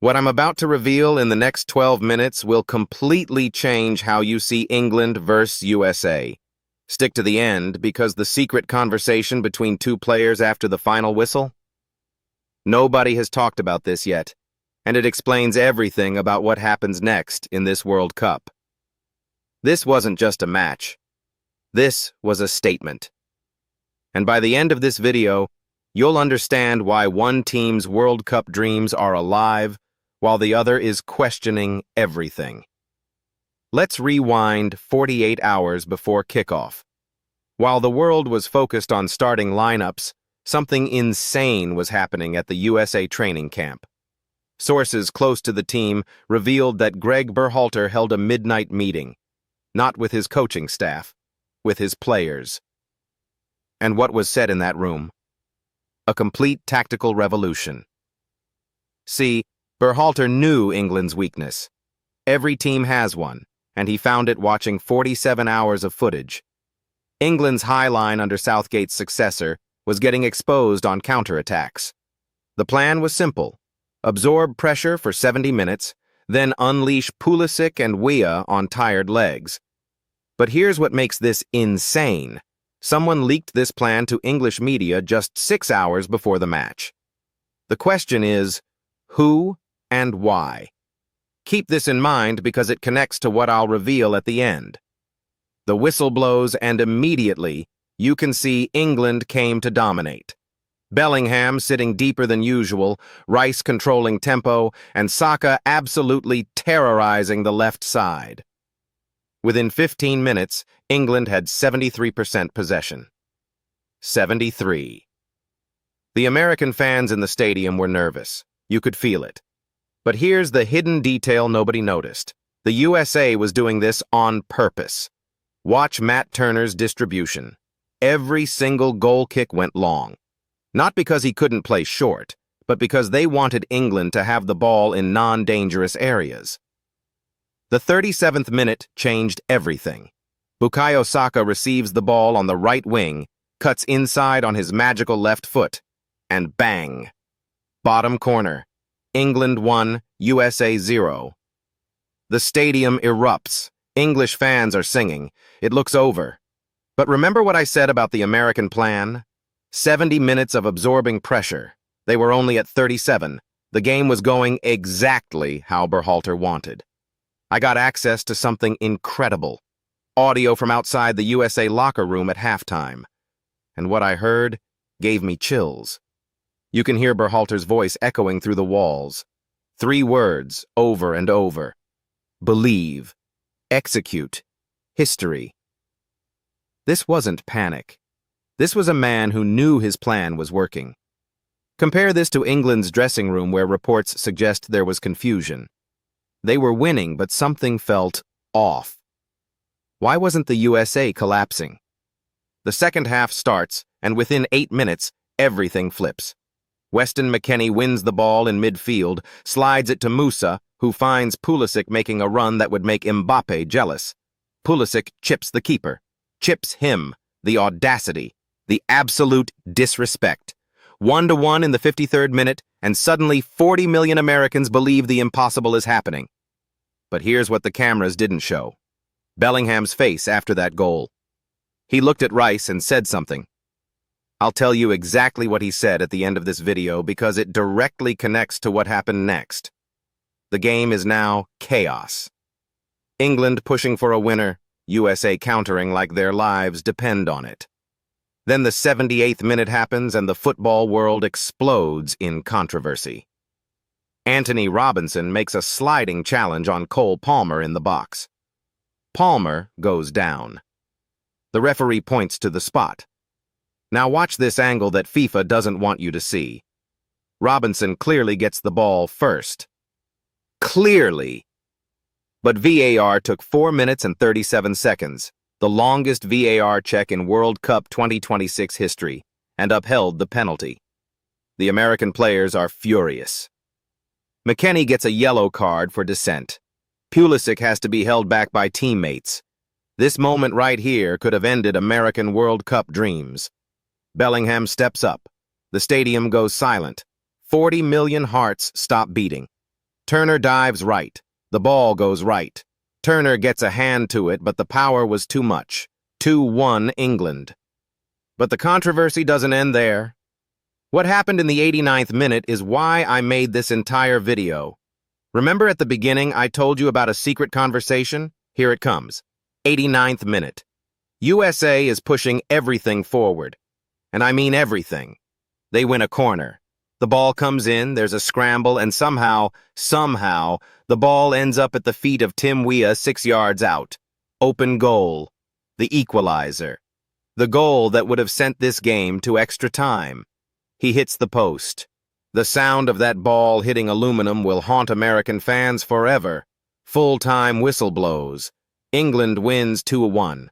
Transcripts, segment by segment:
What I'm about to reveal in the next 12 minutes will completely change how you see England versus USA. Stick to the end because the secret conversation between two players after the final whistle? Nobody has talked about this yet, and it explains everything about what happens next in this World Cup. This wasn't just a match. This was a statement. And by the end of this video, you'll understand why one team's World Cup dreams are alive while the other is questioning everything. Let's rewind 48 hours before kickoff. While the world was focused on starting lineups, something insane was happening at the USA training camp. Sources close to the team revealed that Greg Berhalter held a midnight meeting, not with his coaching staff, with his players. And what was said in that room? A complete tactical revolution. See, Berhalter knew England's weakness. Every team has one, and he found it watching 47 hours of footage. England's high line under Southgate's successor was getting exposed on counterattacks. The plan was simple: absorb pressure for 70 minutes, then unleash Pulisic and Weah on tired legs. But here's what makes this insane. Someone leaked this plan to English media just 6 hours before the match. The question is, who and why? Keep this in mind because it connects to what I'll reveal at the end. The whistle blows and immediately you can see England came to dominate. Bellingham sitting deeper than usual, Rice controlling tempo, and Saka absolutely terrorizing the left side. Within 15 minutes, England had 73% possession. 73. The American fans in the stadium were nervous. You could feel it. But here's the hidden detail nobody noticed. The USA was doing this on purpose. Watch Matt Turner's distribution. Every single goal kick went long. Not because he couldn't play short, but because they wanted England to have the ball in non-dangerous areas. The 37th minute changed everything. Bukayo Saka receives the ball on the right wing, cuts inside on his magical left foot, and bang! Bottom corner. England 1, USA 0. The stadium erupts. English fans are singing. It looks over. But remember what I said about the American plan? 70 minutes of absorbing pressure. They were only at 37. The game was going exactly how Berhalter wanted. I got access to something incredible. Audio from outside the USA locker room at halftime. And what I heard gave me chills. You can hear Berhalter's voice echoing through the walls. 3 words over and over. Believe. Execute. History. This wasn't panic. This was a man who knew his plan was working. Compare this to England's dressing room where reports suggest there was confusion. They were winning, but something felt off. Why wasn't the USA collapsing? The second half starts, and within 8 minutes, everything flips. Weston McKennie wins the ball in midfield, slides it to Musa, who finds Pulisic making a run that would make Mbappe jealous. Pulisic chips the keeper. Chips him. The audacity. The absolute disrespect. 1-1 in the 53rd minute, and suddenly 40 million Americans believe the impossible is happening. But here's what the cameras didn't show. Bellingham's face after that goal. He looked at Rice and said something. I'll tell you exactly what he said at the end of this video because it directly connects to what happened next. The game is now chaos. England pushing for a winner, USA countering like their lives depend on it. Then the 78th minute happens and the football world explodes in controversy. Anthony Robinson makes a sliding challenge on Cole Palmer in the box. Palmer goes down. The referee points to the spot. Now watch this angle that FIFA doesn't want you to see. Robinson clearly gets the ball first. Clearly. But VAR took 4 minutes and 37 seconds, the longest VAR check in World Cup 2026 history, and upheld the penalty. The American players are furious. McKennie gets a yellow card for dissent. Pulisic has to be held back by teammates. This moment right here could have ended American World Cup dreams. Bellingham steps up. The stadium goes silent. 40 million hearts stop beating. Turner dives right. The ball goes right. Turner gets a hand to it, but the power was too much. 2-1 England. But the controversy doesn't end there. What happened in the 89th minute is why I made this entire video. Remember at the beginning I told you about a secret conversation? Here it comes. 89th minute. USA is pushing everything forward. And I mean everything. They win a corner. The ball comes in, there's a scramble, and somehow, the ball ends up at the feet of Tim Weah 6 yards out. Open goal. The equalizer. The goal that would have sent this game to extra time. He hits the post. The sound of that ball hitting aluminum will haunt American fans forever. Full-time whistle blows. England wins 2-1.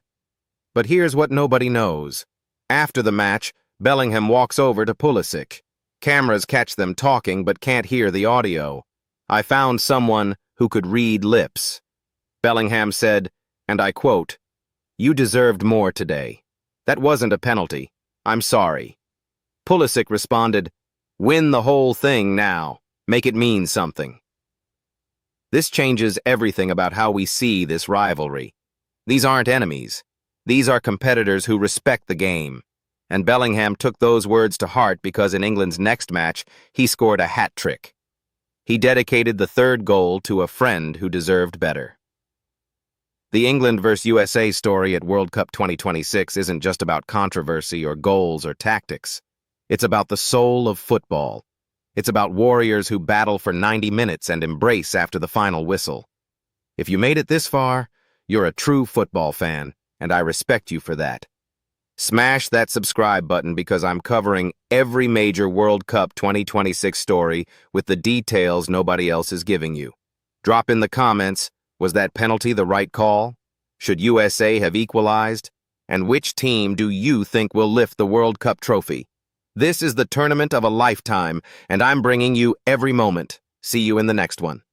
But here's what nobody knows. After the match, Bellingham walks over to Pulisic. Cameras catch them talking but can't hear the audio. I found someone who could read lips. Bellingham said, and I quote, "You deserved more today. That wasn't a penalty. I'm sorry." Pulisic responded, "Win the whole thing now. Make it mean something." This changes everything about how we see this rivalry. These aren't enemies. These are competitors who respect the game. And Bellingham took those words to heart because in England's next match, he scored a hat trick. He dedicated the third goal to a friend who deserved better. The England vs. USA story at World Cup 2026 isn't just about controversy or goals or tactics. It's about the soul of football. It's about warriors who battle for 90 minutes and embrace after the final whistle. If you made it this far, you're a true football fan, and I respect you for that. Smash that subscribe button because I'm covering every major World Cup 2026 story with the details nobody else is giving you. Drop in the comments, was that penalty the right call? Should USA have equalized? And which team do you think will lift the World Cup trophy? This is the tournament of a lifetime, and I'm bringing you every moment. See you in the next one.